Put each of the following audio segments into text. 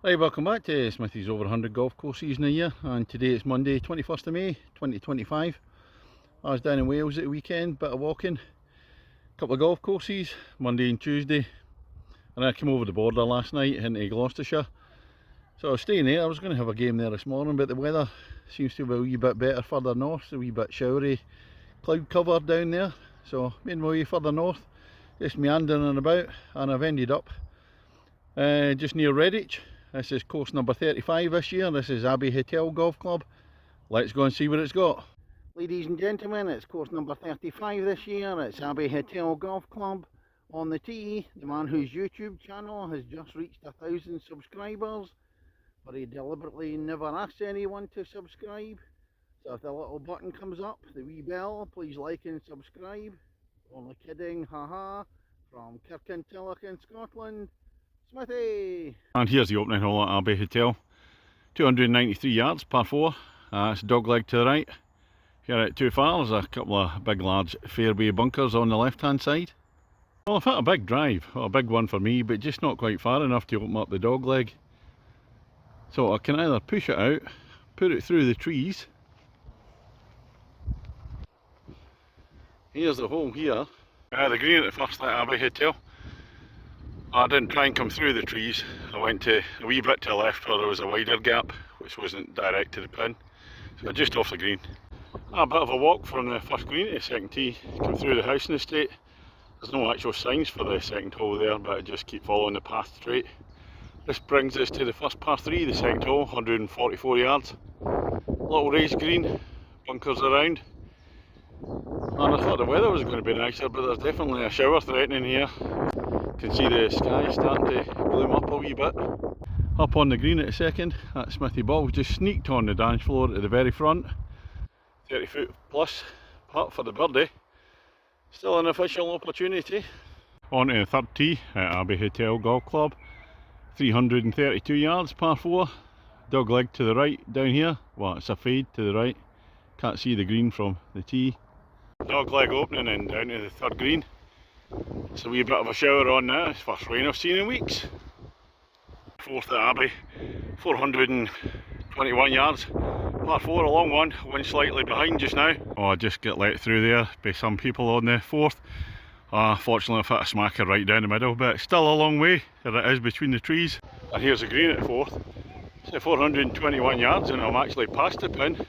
Right, welcome back to Smithy's over 100 golf course season a year, and today it's Monday 21st of May 2025. I was down in Wales at the weekend, bit of walking, couple of golf courses, Monday and Tuesday, and I came over the border last night into Gloucestershire. So I was staying there. I was going to have a game there this morning, but the weather seems to be a wee bit better further north, a wee bit showery, cloud cover down there. So made my way further north, just meandering about, and I've ended up just near Redditch. This is course number 35 this year. This is Abbey Hotel Golf Club. Let's go and see what it's got. Ladies and gentlemen, it's course number 35 this year. It's Abbey Hotel Golf Club. On the tee, the man whose YouTube channel has just reached 1,000 subscribers, but he deliberately never asks anyone to subscribe. So if the little button comes up, the wee bell, please like and subscribe. Only kidding, haha. From Kirkintilloch in Scotland, Smithy! And here's the opening hole at Abbey Hotel. 293 yards, par 4. It's dog leg to the right. If you're out too far, there's a couple of big large fairway bunkers on the left hand side. Well, I've hit a big drive, a big one for me, but just not quite far enough to open up the dog leg. So I can either push it out, put it through the trees. Here's the hole here. The green at the first at Abbey Hotel. I didn't try and come through the trees. I went to a wee bit to the left where there was a wider gap, which wasn't direct to the pin. So just off the green. A bit of a walk from the first green to the second tee. Come through the housing estate. There's no actual signs for the second hole there, but I just keep following the path straight. This brings us to the first par 3, the second hole, 144 yards. Little raised green, bunkers around. And I thought the weather was going to be nicer, but there's definitely a shower threatening here. You can see the sky starting to gloom up a wee bit. Up on the green at the second, that Smithy ball just sneaked on the dance floor at the very front. 30 foot plus putt for the birdie. Still an official opportunity. On to the third tee at Abbey Hotel Golf Club. 332 yards, par 4. Dog leg to the right down here. Well, it's a fade to the right. Can't see the green from the tee. Dog leg opening and down to the third green. It's a wee bit of a shower on now. It's first rain I've seen in weeks. Fourth at Abbey, 421 yards. Par 4, a long one slightly behind just now. Oh, I just get let through there by some people on the fourth. Fortunately I've hit a smacker right down the middle, but still a long way that it is between the trees. And here's the green at the fourth. It's 421 yards and I'm actually past the pin.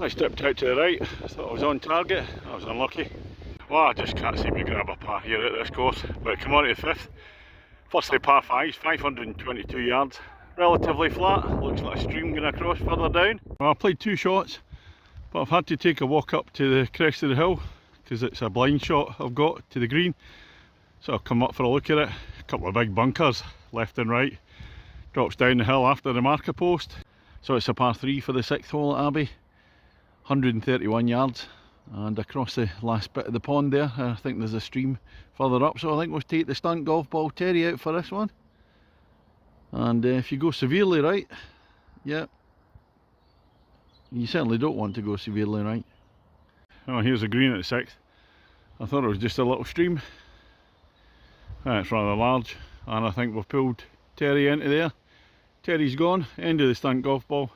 I stepped out to the right, I thought I was on target, I was unlucky. Well, I just can't seem to grab a par here at this course, but come on to the fifth. Firstly par 5, 522 yards, relatively flat, looks like a stream going across further down. Well, I played 2 shots, but I've had to take a walk up to the crest of the hill, because it's a blind shot I've got to the green. So I'll come up for a look at it. A couple of big bunkers, left and right. Drops down the hill after the marker post. So it's a par 3 for the 6th hole at Abbey. 131 yards. And across the last bit of the pond there, I think there's a stream further up, so I think we'll take the stunt golf ball Terry out for this one. And if you go severely right, yeah, you certainly don't want to go severely right. Oh, here's a green at the 6th. I thought it was just a little stream. It's rather large, and I think we've pulled Terry into there. Terry's gone, end of the stunt golf ball.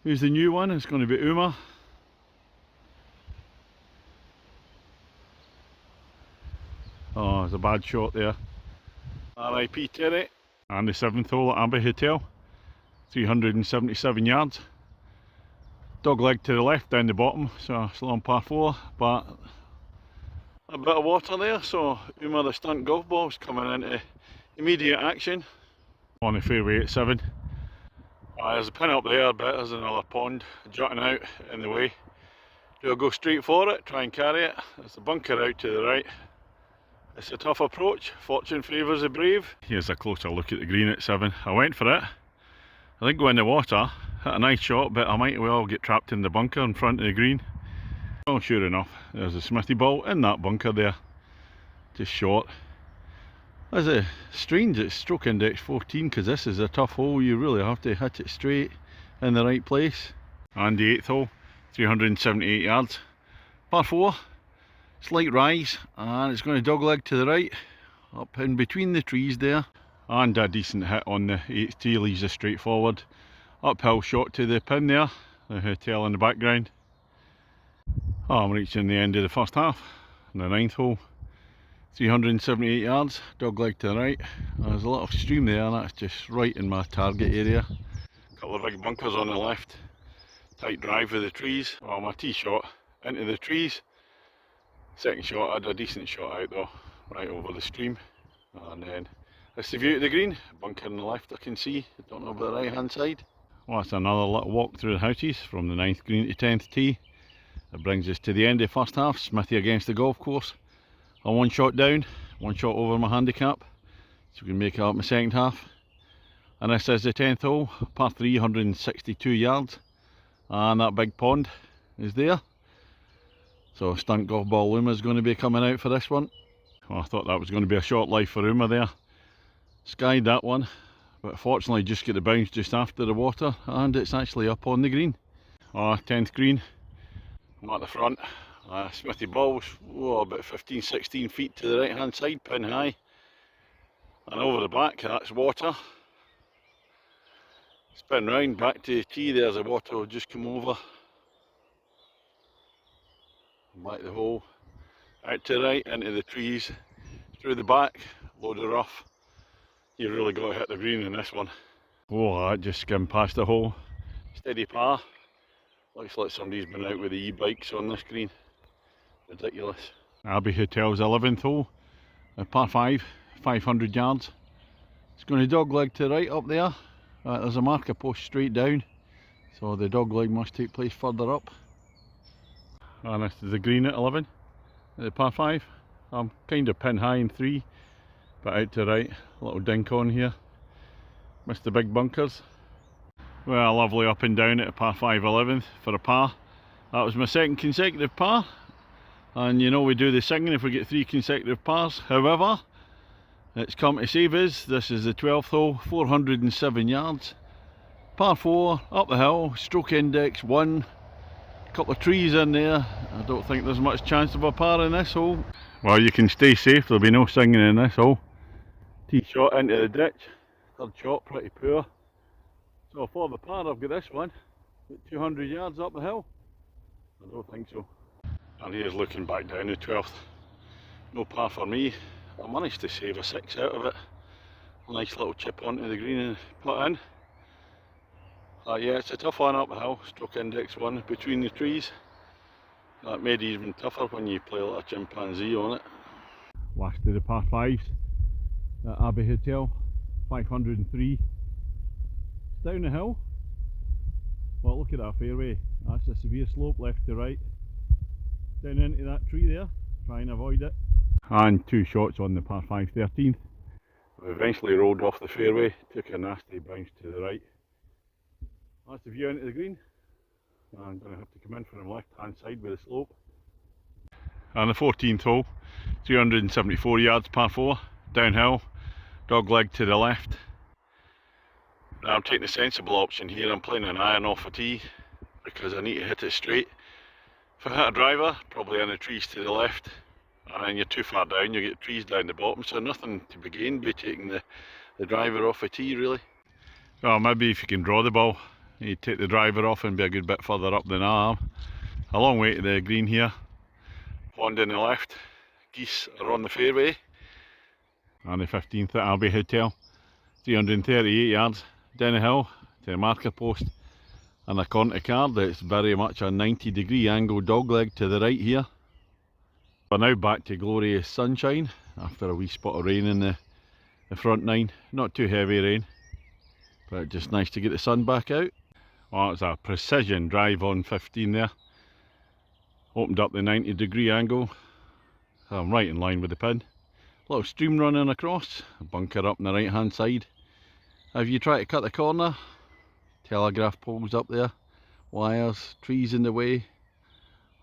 Who's the new one? It's going to be Uma. Oh, it's a bad shot there. RIP Terry. And the 7th hole at Abbey Hotel. 377 yards. Dog leg to the left down the bottom, so it's a long par 4, but a bit of water there, so Uma the stunt golf ball's coming into immediate action. On the fairway at 7. There's a pin up there, but there's another pond jutting out in the way. Do I go straight for it, try and carry it? There's a bunker out to the right. It's a tough approach, fortune favours the brave. Here's a closer look at the green at 7. I went for it. I didn't go in the water, hit a nice shot, but I might well get trapped in the bunker in front of the green. Well, sure enough, there's a Smithy ball in that bunker there. Just short. Is it strange it's stroke index 14, because this is a tough hole. You really have to hit it straight in the right place. And the 8th hole, 378 yards. Par 4. Slight rise, and it's going to dogleg to the right, up in between the trees there. And a decent hit on the 8th tee, leaves us straightforward. Uphill shot to the pin there, the hotel in the background. Oh, I'm reaching the end of the first half, the 9th hole. 378 yards, dog leg to the right. There's a little stream there and that's just right in my target area. A couple of big bunkers on the left. Tight drive with the trees. Well, my tee shot into the trees. Second shot, I had a decent shot out though, right over the stream. And then that's the view of the green. Bunker on the left I can see, I don't know about the right hand side. Well, that's another little walk through the houses from the 9th green to 10th tee. That brings us to the end of the first half. Smithy against the golf course. I'm one shot down, one shot over my handicap, so we can make it up in the second half. And this is the 10th hole, par 3, 162 yards, and that big pond is there. So stunt golf ball Uma is going to be coming out for this one. Well, I thought that was going to be a short life for Uma there. Skied that one, but fortunately just get the bounce just after the water, and it's actually up on the green. 10th green, I'm at the front. Smithy balls, about 15-16 feet to the right hand side, pin high, and over the back that's water. Spin round back to the tee, there's the water will just come over. Back the hole, out to the right, into the trees, through the back, load of rough. You really got to hit the green in this one. Oh, that just skimmed past the hole. Steady par. Looks like somebody's been out with the e-bikes on this green. Ridiculous. Abbey Hotel's 11th hole, a par 5, 500 yards. It's going to dog leg to the right up there. There's a marker post straight down, so the dog leg must take place further up. And this is the green at 11, at the par 5. I'm kind of pin high in 3, but out to the right, a little dink on here. Missed the big bunkers. Well, lovely up and down at a par 5 11th for a par. That was my second consecutive par. And you know we do the singing if we get 3 consecutive pars. However, it's come to save us. This is the 12th hole, 407 yards. Par 4, up the hill, stroke index 1. Couple of trees in there. I don't think there's much chance of a par in this hole. Well, you can stay safe, there'll be no singing in this hole. Tee shot into the ditch. Third shot, pretty poor. So for the par I've got this one, 200 yards up the hill. I don't think so. And here's looking back down the 12th. No par for me. I managed to save a 6 out of it. A nice little chip onto the green and put in. Yeah, it's a tough one up the hill. Stroke index 1 between the trees. That made it even tougher when you play like a chimpanzee on it. Last of the par 5s at Abbey Hotel, 503. It's down the hill. Well, look at that fairway. That's a severe slope left to right. Down into that tree there, try and avoid it. And 2 shots on the par 5 13th. We eventually rolled off the fairway, took a nasty bounce to the right. That's the view into the green. I'm going to have to come in from the left hand side with the slope. And the 14th hole, 374 yards par 4, downhill, dog leg to the left. Now I'm taking the sensible option here. I'm playing an iron off a tee because I need to hit it straight. If I hit a driver, probably in the trees to the left, and then you're too far down, you get trees down the bottom, so nothing to be gained by taking the driver off a tee really. Well, maybe if you can draw the ball, you take the driver off and be a good bit further up than I am. A long way to the green here. Pond in the left, geese are on the fairway. And the 15th at Abbey Hotel, 338 yards down the hill to the marker post. And according to card, it's very much a 90-degree angle dog leg to the right here. We're now back to glorious sunshine after a wee spot of rain in the front 9. Not too heavy rain, but just nice to get the sun back out. Oh, it's a precision drive on 15 there. Opened up the 90-degree angle. I'm right in line with the pin. Little stream running across, a bunker up on the right hand side. If you try to cut the corner, telegraph poles up there, wires, trees in the way.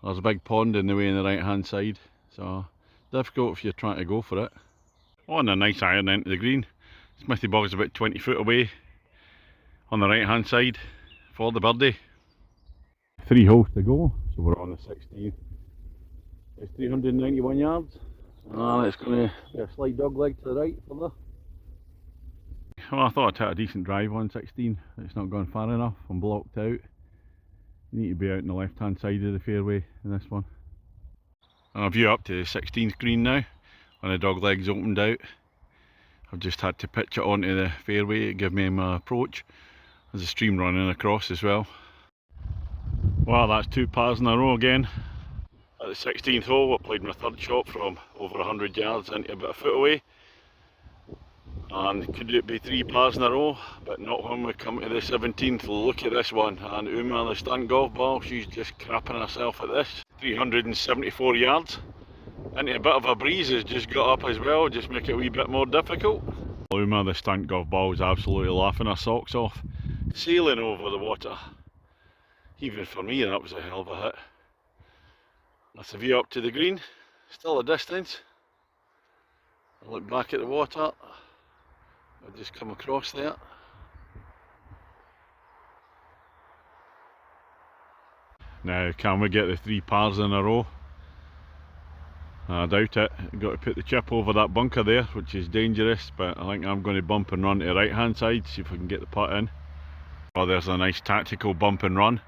There's a big pond in the way on the right hand side, so difficult if you're trying to go for it. On a nice iron into the green. Smithy bog's about 20 foot away on the right hand side for the birdie. 3 holes to go, so we're on the 16th. It's 391 yards, and it's going to be a slight dog leg to the right further. well, I thought I'd hit a decent drive on 16. It's not gone far enough. I'm blocked out. You need to be out on the left hand side of the fairway in this one. And a view up to the 16th green now, when the dog legs opened out. I've just had to pitch it onto the fairway to give me my approach. There's a stream running across as well. Well, that's 2 pars in a row again. At the 16th hole, I played my third shot from over 100 yards into about a foot away. And could it be 3 pars in a row, but not when we come to the 17th. Look at this one, and Uma, the stunt golf ball, she's just crapping herself at this. 374 yards. Into a bit of a breeze has just got up as well, just make it a wee bit more difficult. Uma, the stunt golf ball, is absolutely laughing her socks off, sailing over the water. Even for me, that was a hell of a hit. That's a view up to the green, still a distance. I look back at the water, I've just come across there. Now, can we get the 3 pars in a row? I doubt it. I've got to put the chip over that bunker there, which is dangerous, but I think I'm going to bump and run to the right hand side, see if I can get the putt in. Oh, there's a nice tactical bump and run.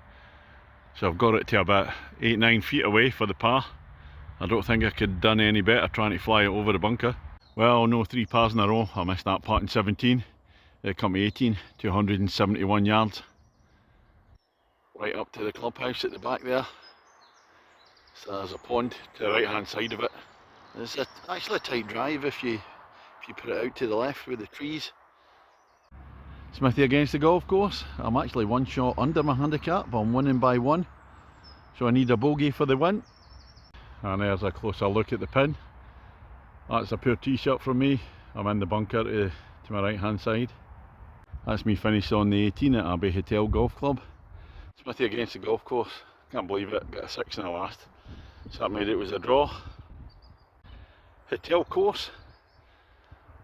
So I've got it to about 8-9 feet away for the par. I don't think I could have done any better trying to fly it over the bunker. Well, no 3 pars in a row. I missed that putt in 17. It come to 18, 271 yards. Right up to the clubhouse at the back there. So there's a pond to the right hand side of it. It's actually a tight drive if you put it out to the left with the trees. Smithy against the golf course. I'm actually 1 shot under my handicap, but I'm winning by 1. So I need a bogey for the win. And there's a closer look at the pin. That's a poor tee shot from me. I'm in the bunker to my right hand side. That's me finished on the 18 at Abbey Hotel Golf Club. Smithy against the golf course. Can't believe it, got a 6 in the last. So that made it was a draw. Hotel course.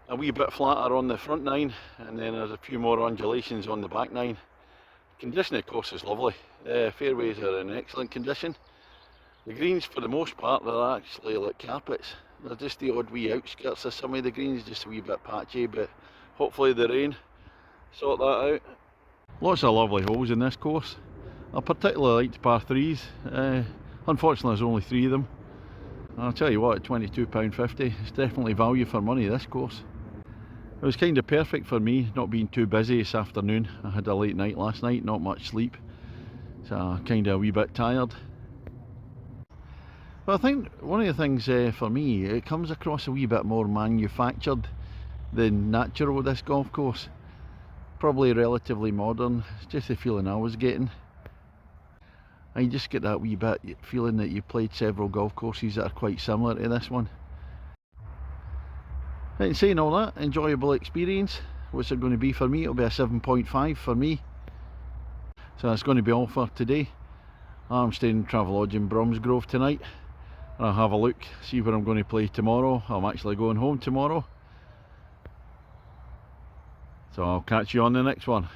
A wee bit flatter on the front 9, and then there's a few more undulations on the back 9. Condition of course is lovely. The fairways are in excellent condition. The greens for the most part are actually like carpets. They're just the odd wee outskirts of some of the greens, just a wee bit patchy, but hopefully the rain sort that out. Lots of lovely holes in this course. I particularly liked par 3s. Unfortunately there's only 3 of them. I'll tell you what, at £22.50 it's definitely value for money, this course. It was kind of perfect for me, not being too busy this afternoon. I had a late night last night, not much sleep, so kind of a wee bit tired. But I think one of the things for me, it comes across a wee bit more manufactured than natural with this golf course. Probably relatively modern, it's just the feeling I was getting. I just get that wee bit feeling that you played several golf courses that are quite similar to this one. And saying all that, enjoyable experience. What's it going to be for me? It'll be a 7.5 for me. So that's going to be all for today. I'm staying in Travelodge in Bromsgrove tonight. I'll have a look, see where I'm going to play tomorrow. I'm actually going home tomorrow. So I'll catch you on the next one.